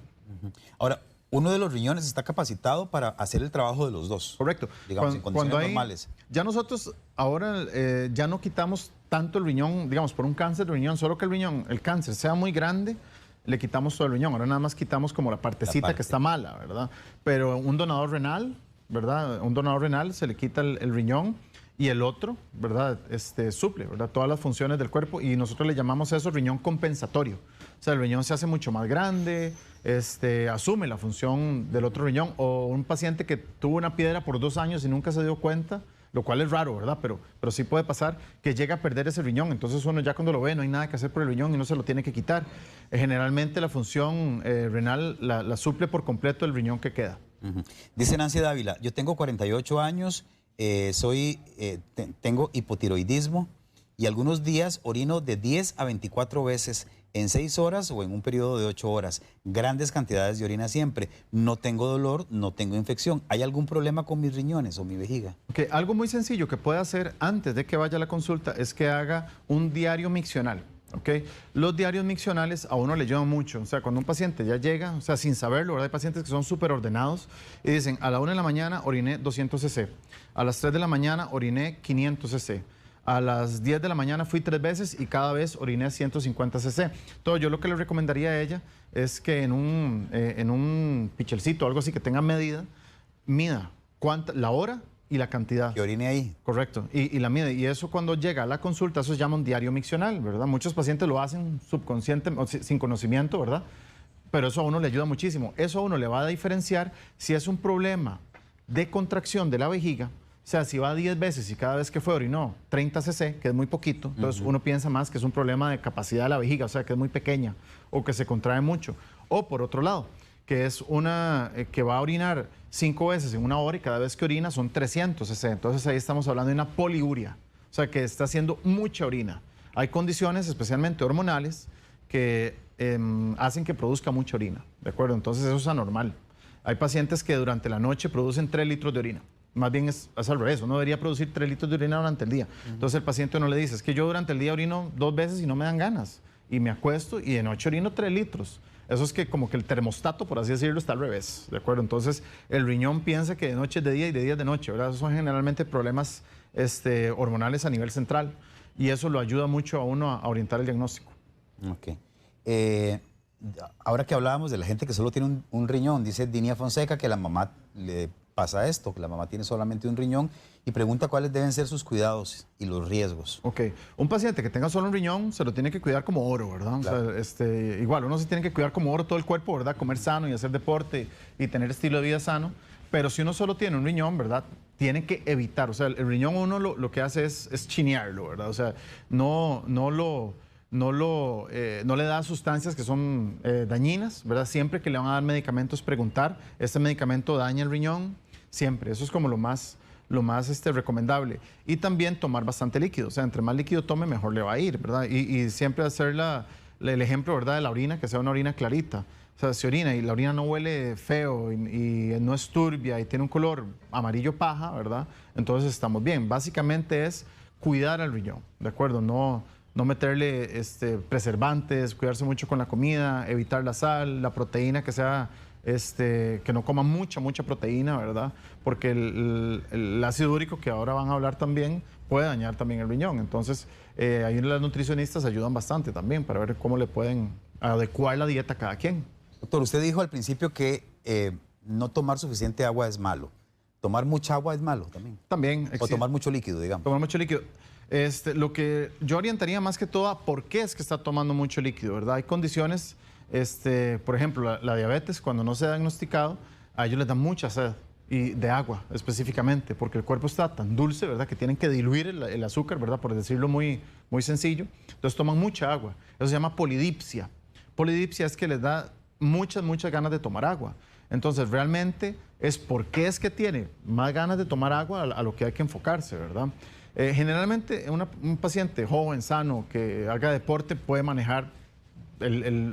Ahora, uno de los riñones está capacitado para hacer el trabajo de los dos. Correcto. Digamos, en condiciones normales. Ya nosotros ahora ya no quitamos tanto el riñón, digamos, por un cáncer de riñón, solo que el cáncer sea muy grande, le quitamos todo el riñón. Ahora nada más quitamos como la partecita que está mala, ¿verdad? Pero un donador renal, ¿verdad? Un donador renal se le quita el riñón y el otro, ¿verdad? Suple, ¿verdad? Todas las funciones del cuerpo y nosotros le llamamos eso riñón compensatorio. O sea, el riñón se hace mucho más grande, asume la función del otro riñón. O un paciente que tuvo una piedra por 2 años y nunca se dio cuenta, lo cual es raro, ¿verdad? Pero sí puede pasar que llega a perder ese riñón. Entonces uno ya cuando lo ve no hay nada que hacer por el riñón y no se lo tiene que quitar. Generalmente la función renal la suple por completo el riñón que queda. Dice Nancy Dávila, yo tengo 48 años, tengo hipotiroidismo y algunos días orino de 10 a 24 veces en 6 horas o en un periodo de 8 horas. Grandes cantidades de orina siempre. No tengo dolor, no tengo infección. ¿Hay algún problema con mis riñones o mi vejiga? Okay. Algo muy sencillo que puede hacer antes de que vaya a la consulta es que haga un diario miccional. Okay. Los diarios miccionales a uno le ayudan mucho. O sea, cuando un paciente ya llega, o sea, sin saberlo, ¿verdad? Hay pacientes que son súper ordenados y dicen, a la 1 de la mañana oriné 200 cc, a las 3 de la mañana oriné 500 cc, a las 10 de la mañana fui 3 veces y cada vez oriné 150 cc. Entonces, yo lo que le recomendaría a ella es que en un pichelcito o algo así que tenga medida, mida la hora y la cantidad. Que orine ahí. Correcto, y la mide. Y eso cuando llega a la consulta, eso se llama un diario miccional, ¿verdad? Muchos pacientes lo hacen subconsciente, o sin conocimiento, ¿verdad? pero eso a uno le ayuda muchísimo. Eso a uno le va a diferenciar si es un problema de contracción de la vejiga. O sea, si va 10 veces y cada vez que fue orinó 30 cc, que es muy poquito, entonces uno piensa más que es un problema de capacidad de la vejiga, o sea, que es muy pequeña o que se contrae mucho. O por otro lado, que es una que va a orinar 5 veces en una hora y cada vez que orina son 300 cc. Entonces ahí estamos hablando de una poliuria, o sea, que está haciendo mucha orina. Hay condiciones, especialmente hormonales, que hacen que produzca mucha orina, ¿de acuerdo? Entonces eso es anormal. Hay pacientes que durante la noche producen 3 litros de orina. Más bien es al revés, uno debería producir 3 litros de orina durante el día. Entonces el paciente no le dice, es que yo durante el día orino 2 veces y no me dan ganas. Y me acuesto y de noche orino 3 litros. Eso es que como que el termostato, por así decirlo, está al revés, ¿de acuerdo? Entonces el riñón piensa que de noche es de día y de día es de noche, ¿verdad? Esos son generalmente problemas hormonales a nivel central y eso lo ayuda mucho a uno a orientar el diagnóstico. Ok. Ahora que hablábamos de la gente que solo tiene un riñón, dice Dinia Fonseca que la mamá le pasa esto, que la mamá tiene solamente un riñón y pregunta cuáles deben ser sus cuidados y los riesgos. Ok, un paciente que tenga solo un riñón se lo tiene que cuidar como oro, ¿verdad? Claro. O sea, igual, uno se tiene que cuidar como oro todo el cuerpo, ¿verdad? Comer sano y hacer deporte y tener estilo de vida sano, pero si uno solo tiene un riñón, ¿verdad? Tiene que evitar, o sea, el riñón uno lo que hace es chinearlo, ¿verdad? O sea, no le da sustancias que son dañinas, ¿verdad? Siempre que le van a dar medicamentos, preguntar, ¿este medicamento daña el riñón? Siempre, eso es como lo más recomendable. Y también tomar bastante líquido, o sea, entre más líquido tome, mejor le va a ir, ¿verdad? Y siempre hacer el ejemplo, ¿verdad? De la orina, que sea una orina clarita. O sea, si orina y la orina no huele feo y no es turbia y tiene un color amarillo paja, ¿verdad? Entonces estamos bien. Básicamente es cuidar al riñón, ¿de acuerdo? No meterle preservantes, cuidarse mucho con la comida, evitar la sal, la proteína que sea, que no coma mucha proteína, ¿verdad? Porque el ácido úrico, que ahora van a hablar también, puede dañar también el riñón. Entonces, ahí las nutricionistas ayudan bastante también para ver cómo le pueden adecuar la dieta a cada quien. Doctor, usted dijo al principio que no tomar suficiente agua es malo. ¿Tomar mucha agua es malo también? También. O tomar mucho líquido, digamos. Tomar mucho líquido. Lo que yo orientaría más que todo a por qué es que está tomando mucho líquido, ¿verdad? Hay condiciones, por ejemplo, la diabetes, cuando no se ha diagnosticado, a ellos les da mucha sed y de agua específicamente, porque el cuerpo está tan dulce, ¿verdad? Que tienen que diluir el azúcar, ¿verdad? Por decirlo muy sencillo. Entonces toman mucha agua. Eso se llama polidipsia. Polidipsia es que les da muchas ganas de tomar agua. Entonces realmente es por qué es que tiene más ganas de tomar agua a lo que hay que enfocarse, ¿verdad? Generalmente un paciente joven, sano, que haga deporte puede manejar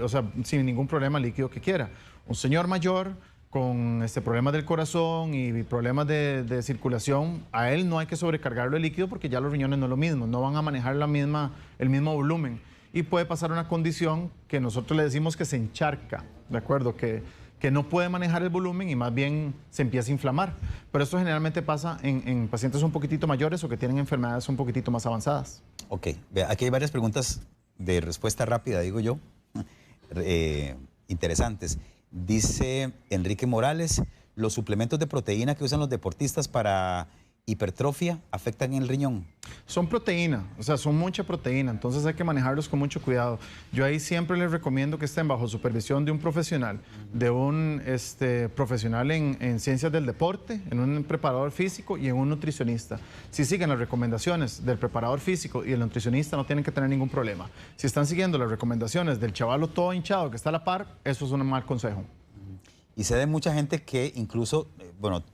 o sea, sin ningún problema el líquido que quiera. Un señor mayor con problemas del corazón y problemas de circulación, a él no hay que sobrecargarlo de líquido porque ya los riñones no es lo mismo, no van a manejar el mismo volumen. Y puede pasar una condición que nosotros le decimos que se encharca, ¿de acuerdo? Que no puede manejar el volumen y más bien se empieza a inflamar. Pero esto generalmente pasa en pacientes un poquitito mayores o que tienen enfermedades un poquitito más avanzadas. Ok, aquí hay varias preguntas de respuesta rápida, digo yo, interesantes. Dice Enrique Morales, ¿los suplementos de proteína que usan los deportistas para hipertrofia afectan el riñón? Son proteína, o sea, son mucha proteína, entonces hay que manejarlos con mucho cuidado. Yo ahí siempre les recomiendo que estén bajo supervisión de un profesional, de un profesional en ciencias del deporte, en un preparador físico y en un nutricionista. Si siguen las recomendaciones del preparador físico y el nutricionista, no tienen que tener ningún problema. Si están siguiendo las recomendaciones del chavalo todo hinchado que está a la par, eso es un mal consejo. Y sé de mucha gente que incluso,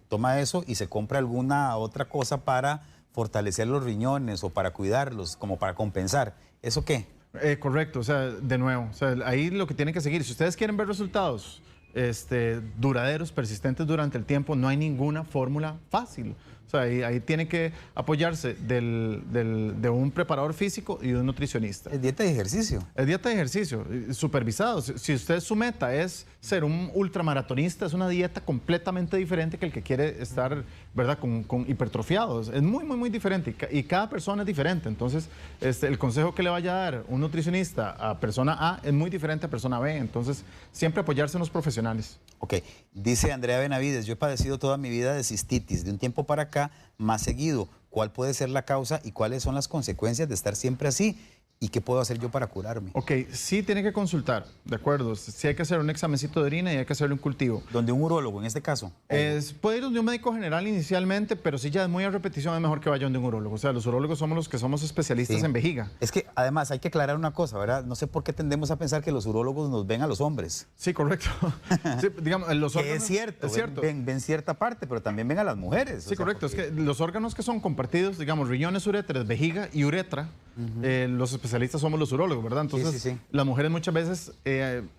toma eso y se compra alguna otra cosa para fortalecer los riñones o para cuidarlos, como para compensar. ¿Eso qué? Correcto, o sea, de nuevo, o sea, ahí lo que tienen que seguir, si ustedes quieren ver resultados duraderos, persistentes durante el tiempo, no hay ninguna fórmula fácil. O sea, ahí tiene que apoyarse de un preparador físico y de un nutricionista. ¿Es dieta y ejercicio? Es dieta y ejercicio, supervisado. Si usted su meta es ser un ultramaratonista, es una dieta completamente diferente que el que quiere estar, ¿verdad?, con hipertrofiados. Es muy diferente y cada persona es diferente. Entonces, el consejo que le vaya a dar un nutricionista a persona A es muy diferente a persona B. Entonces, siempre apoyarse en los profesionales. Ok, dice Andrea Benavides, yo he padecido toda mi vida de cistitis, de un tiempo para acá más seguido. ¿Cuál puede ser la causa y cuáles son las consecuencias de estar siempre así? ¿Y qué puedo hacer yo para curarme? Ok, sí tiene que consultar, ¿de acuerdo? Sí hay que hacer un examencito de orina y hay que hacerle un cultivo. ¿Donde un urólogo en este caso? Puede ir donde un médico general inicialmente, pero si ya es muy a repetición es mejor que vaya donde un urólogo. O sea, los urólogos somos los que somos especialistas en vejiga. Es que además hay que aclarar una cosa, ¿verdad? No sé por qué tendemos a pensar que los urólogos nos ven a los hombres. Sí, correcto. Sí, digamos, los órganos, es cierto, es cierto. Ven cierta parte, pero también ven a las mujeres. Sí, correcto. Es que los órganos que son compartidos, digamos, riñones, uréteres, vejiga y uretra, los especialistas somos los urólogos, ¿verdad? Entonces, las mujeres muchas veces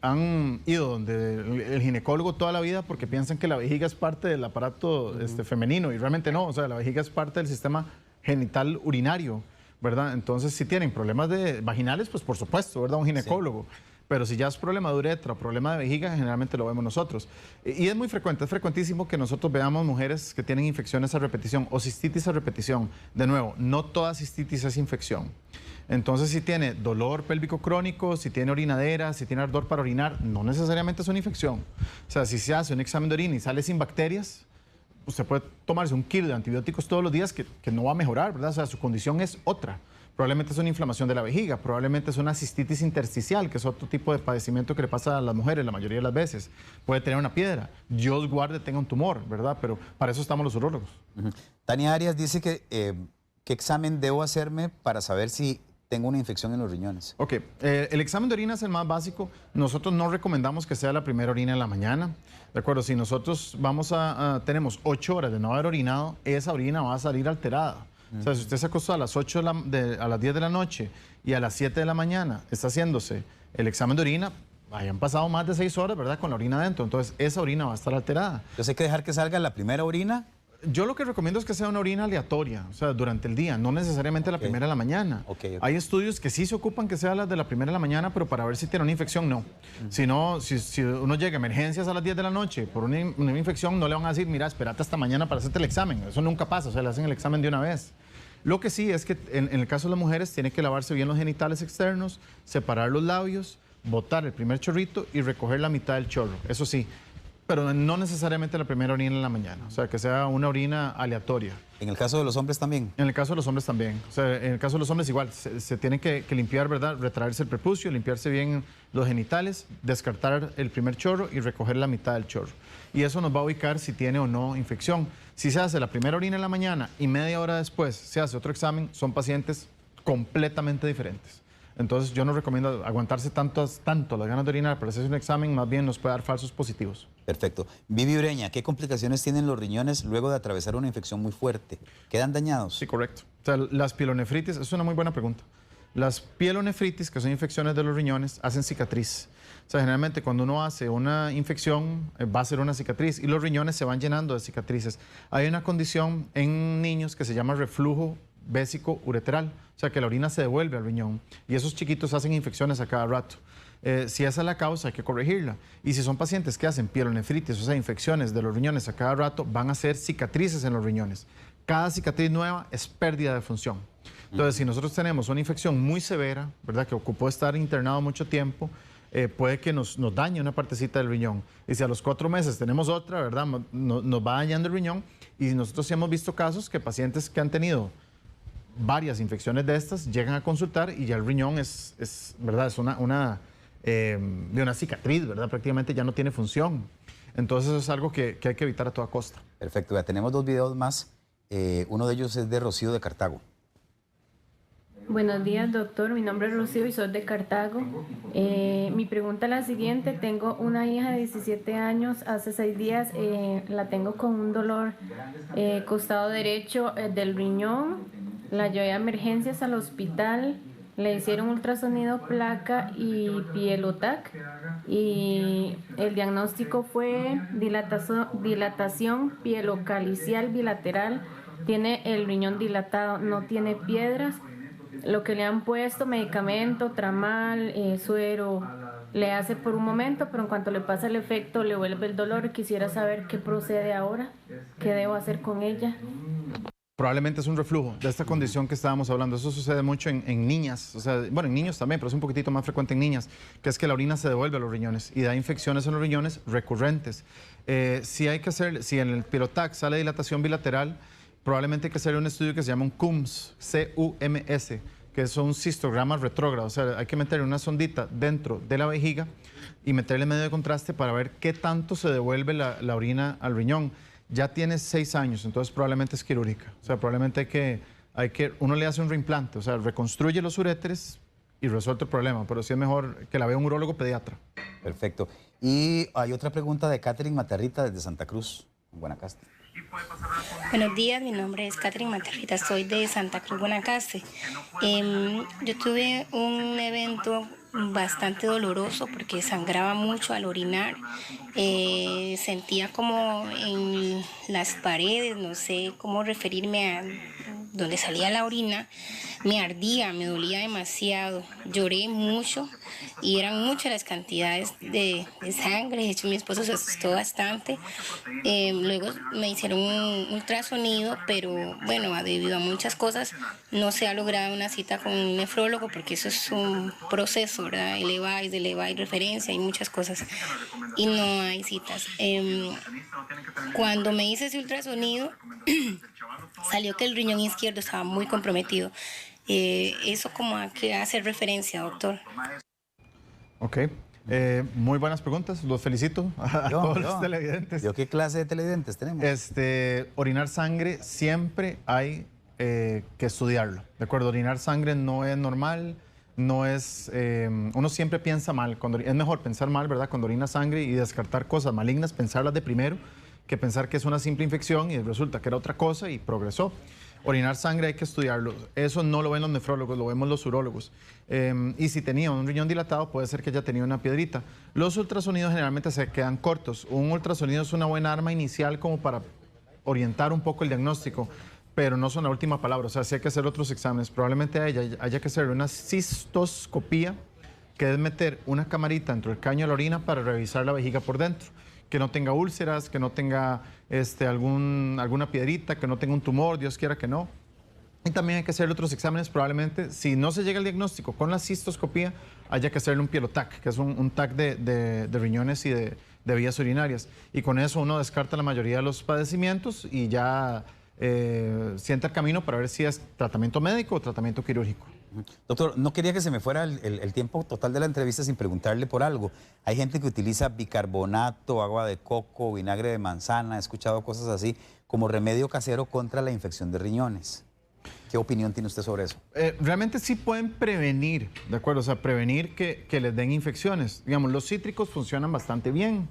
han ido donde el ginecólogo toda la vida porque piensan que la vejiga es parte del aparato femenino y realmente no. O sea, la vejiga es parte del sistema genital urinario, ¿verdad? Entonces, si tienen problemas vaginales, pues por supuesto, ¿verdad? Un ginecólogo. Sí. Pero si ya es problema de uretra, problema de vejiga, generalmente lo vemos nosotros. Y es muy frecuente, es frecuentísimo que nosotros veamos mujeres que tienen infecciones a repetición o cistitis a repetición. De nuevo, no toda cistitis es infección. Entonces, si tiene dolor pélvico crónico, si tiene orinadera, si tiene ardor para orinar, no necesariamente es una infección. O sea, si se hace un examen de orina y sale sin bacterias, usted puede tomarse 1 kilo de antibióticos todos los días que no va a mejorar, ¿verdad? O sea, su condición es otra. Probablemente es una inflamación de la vejiga, probablemente es una cistitis intersticial, que es otro tipo de padecimiento que le pasa a las mujeres la mayoría de las veces. Puede tener una piedra, Dios guarde tenga un tumor, ¿verdad? Pero para eso estamos los urólogos. Tania Arias dice que ¿qué examen debo hacerme para saber si tengo una infección en los riñones? Ok, el examen de orina es el más básico. Nosotros no recomendamos que sea la primera orina en la mañana. De acuerdo, si nosotros tenemos 8 horas de no haber orinado, esa orina va a salir alterada. O sea, si usted se acostó a las 8 a las 10 de la noche y a las 7 de la mañana está haciéndose el examen de orina, hayan pasado más de 6 horas, ¿verdad? Con la orina adentro. Entonces, esa orina va a estar alterada. Entonces, hay que dejar que salga la primera orina. Yo lo que recomiendo es que sea una orina aleatoria, o sea, durante el día, no necesariamente la primera de la mañana. Hay estudios que sí se ocupan que sea la de la primera de la mañana, pero para ver si tiene una infección, no. Si no, si uno llega a emergencias a las 10 de la noche por una infección, no le van a decir, mira, espérate hasta mañana para hacerte el examen. Eso nunca pasa, o sea, le hacen el examen de una vez. Lo que sí es que en el caso de las mujeres tiene que lavarse bien los genitales externos, separar los labios, botar el primer chorrito y recoger la mitad del chorro, eso sí. Pero no necesariamente la primera orina en la mañana, o sea, que sea una orina aleatoria. ¿En el caso de los hombres también? En el caso de los hombres también. O sea, en el caso de los hombres igual, se tiene que limpiar, ¿verdad? Retraerse el prepucio, limpiarse bien los genitales, descartar el primer chorro y recoger la mitad del chorro. Y eso nos va a ubicar si tiene o no infección. Si se hace la primera orina en la mañana y media hora después se hace otro examen, son pacientes completamente diferentes. Entonces yo no recomiendo aguantarse tanto las ganas de orinar para hacerse un examen, más bien nos puede dar falsos positivos. Perfecto. Vivi Ureña, ¿qué complicaciones tienen los riñones luego de atravesar una infección muy fuerte? ¿Quedan dañados? Sí, correcto. O sea, las pielonefritis, es una muy buena pregunta. Las pielonefritis, que son infecciones de los riñones, hacen cicatriz. O sea, generalmente cuando uno hace una infección va a ser una cicatriz y los riñones se van llenando de cicatrices. Hay una condición en niños que se llama reflujo vésico ureteral, o sea que la orina se devuelve al riñón y esos chiquitos hacen infecciones a cada rato. Si esa es la causa, hay que corregirla. Y si son pacientes que hacen pielonefritis, o sea, infecciones de los riñones a cada rato, van a hacer cicatrices en los riñones. Cada cicatriz nueva es pérdida de función. Entonces, si nosotros tenemos una infección muy severa, ¿verdad?, que ocupó estar internado mucho tiempo, puede que nos dañe una partecita del riñón. Y si a los 4 meses tenemos otra, ¿verdad?, nos va dañando el riñón. Y nosotros sí hemos visto casos que pacientes que han tenido varias infecciones de estas llegan a consultar y ya el riñón es ¿verdad?, es una cicatriz, ¿verdad?, prácticamente ya no tiene función. Entonces eso es algo que hay que evitar a toda costa. Perfecto, ya tenemos 2 videos más. Uno de ellos es de Rocío de Cartago. Buenos días, doctor. Mi nombre es Rocío y soy de Cartago. Mi pregunta es la siguiente. Tengo una hija de 17 años. Hace 6 días la tengo con un dolor costado derecho del riñón. La llevé a emergencias al hospital. Le hicieron ultrasonido, placa y pielotac. Y el diagnóstico fue dilatación pielocalicial bilateral. Tiene el riñón dilatado, no tiene piedras. Lo que le han puesto, medicamento, tramal, suero, le hace por un momento, pero en cuanto le pasa el efecto, le vuelve el dolor. Quisiera saber qué procede ahora, qué debo hacer con ella. Probablemente es un reflujo de esta condición que estábamos hablando. Eso sucede mucho en niñas, o sea, bueno, en niños también, pero es un poquitito más frecuente en niñas, que es que la orina se devuelve a los riñones y da infecciones en los riñones recurrentes. Si en el pilotac sale dilatación bilateral, probablemente hay que hacer un estudio que se llama un CUMS, C-U-M-S, que es un cistograma retrógrado. O sea, hay que meterle una sondita dentro de la vejiga y meterle medio de contraste para ver qué tanto se devuelve la orina al riñón. Ya tiene 6 años, entonces probablemente es quirúrgica. O sea, probablemente uno le hace un reimplante, o sea, reconstruye los uréteres y resuelve el problema, pero sí es mejor que la vea un urólogo pediatra. Perfecto. Y hay otra pregunta de Catherine Matarrita desde Santa Cruz, en Guanacaste. Buenos días, mi nombre es Catherine Matarrita, soy de Santa Cruz, Guanacaste. Yo tuve un evento bastante doloroso porque sangraba mucho al orinar. Sentía como en las paredes, no sé cómo referirme a donde salía la orina, me ardía, me dolía demasiado, lloré mucho y eran muchas las cantidades de sangre. De hecho, mi esposo se asustó bastante. Luego me hicieron un ultrasonido, pero bueno, debido a muchas cosas no se ha logrado una cita con un nefrólogo porque eso es un proceso, ¿verdad? Eleva y referencia y muchas cosas y no hay citas. Cuando me hice ese ultrasonido salió que el riñón izquierdo estaba muy comprometido. ¿Eso como a qué hace referencia, doctor? Ok, muy buenas preguntas, los felicito a todos los televidentes. ¿Qué clase de televidentes tenemos? Orinar sangre siempre hay que estudiarlo, ¿de acuerdo? Orinar sangre no es normal, no es... uno siempre piensa mal, es mejor pensar mal, ¿verdad? Cuando orina sangre y descartar cosas malignas, pensarlas de primero, que pensar que es una simple infección y resulta que era otra cosa y progresó. Orinar sangre hay que estudiarlo. Eso no lo ven los nefrólogos, lo vemos los urólogos. Y si tenía un riñón dilatado, puede ser que ya tenía una piedrita. Los ultrasonidos generalmente se quedan cortos. Un ultrasonido es una buena arma inicial como para orientar un poco el diagnóstico, pero no son la última palabra. O sea, sí hay que hacer otros exámenes. Probablemente haya que hacer una cistoscopía, que es meter una camarita dentro del caño de la orina para revisar la vejiga por dentro. Que no tenga úlceras, que no tenga alguna piedrita, que no tenga un tumor, Dios quiera que no. Y también hay que hacer otros exámenes, probablemente, si no se llega al diagnóstico con la cistoscopía, haya que hacerle un pielotac, que es un TAC de riñones y de vías urinarias. Y con eso uno descarta la mayoría de los padecimientos y ya sienta el camino para ver si es tratamiento médico o tratamiento quirúrgico. Doctor, no quería que se me fuera el tiempo total de la entrevista sin preguntarle por algo. Hay gente que utiliza bicarbonato, agua de coco, vinagre de manzana, he escuchado cosas así, como remedio casero contra la infección de riñones. ¿Qué opinión tiene usted sobre eso? Realmente sí pueden prevenir, ¿de acuerdo? O sea, prevenir que les den infecciones. Digamos, los cítricos funcionan bastante bien,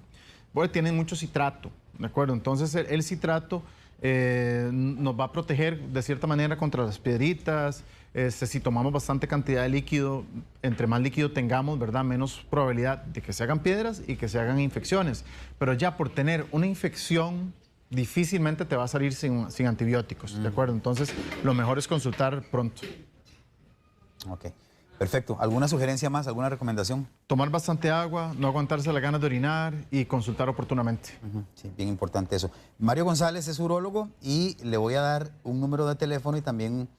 porque tienen mucho citrato, ¿de acuerdo? Entonces el citrato nos va a proteger de cierta manera contra las piedritas. Si tomamos bastante cantidad de líquido, entre más líquido tengamos, ¿verdad? Menos probabilidad de que se hagan piedras y que se hagan infecciones. Pero ya por tener una infección, difícilmente te va a salir sin antibióticos, ¿de acuerdo? Entonces, lo mejor es consultar pronto. Ok, perfecto. ¿Alguna sugerencia más, alguna recomendación? Tomar bastante agua, no aguantarse las ganas de orinar y consultar oportunamente. Sí, bien importante eso. Mario González es urólogo y le voy a dar un número de teléfono y también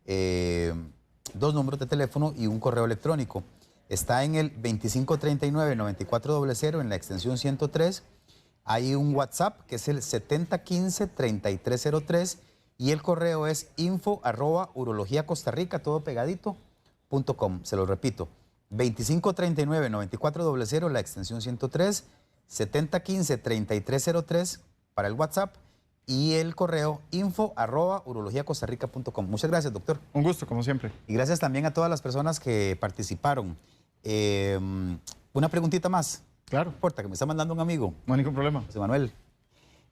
2 números de teléfono y un correo electrónico. Está en el 2539-9400 en la extensión 103. Hay un WhatsApp que es el 7015-3303 y el correo es info@urologiacostarrica, todo pegadito, .com. Se lo repito, 2539-9400 la extensión 103, 7015-3303 para el WhatsApp y el correo info@urologiacostarrica.com. Muchas gracias, doctor. Un gusto, como siempre. Y gracias también a todas las personas que participaron. Una preguntita más. Claro. No importa, que me está mandando un amigo. No hay ningún problema. José Manuel.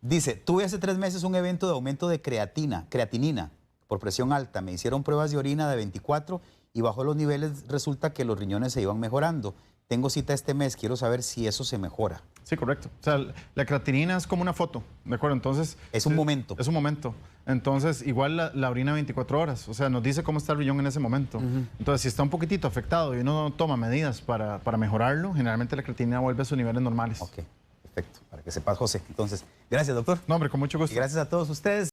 Dice, tuve hace 3 meses un evento de aumento de creatinina por presión alta. Me hicieron pruebas de orina de 24 y bajo los niveles resulta que los riñones se iban mejorando. Tengo cita este mes, quiero saber si eso se mejora. Sí, correcto. O sea, la creatinina es como una foto, ¿de acuerdo? Entonces... Es un momento. Es un momento. Entonces, igual la orina 24 horas. O sea, nos dice cómo está el riñón en ese momento. Entonces, si está un poquitito afectado y uno toma medidas para mejorarlo, generalmente la creatinina vuelve a sus niveles normales. Ok, perfecto. Para que sepas, José. Entonces, gracias, doctor. No, hombre, con mucho gusto. Y gracias a todos ustedes.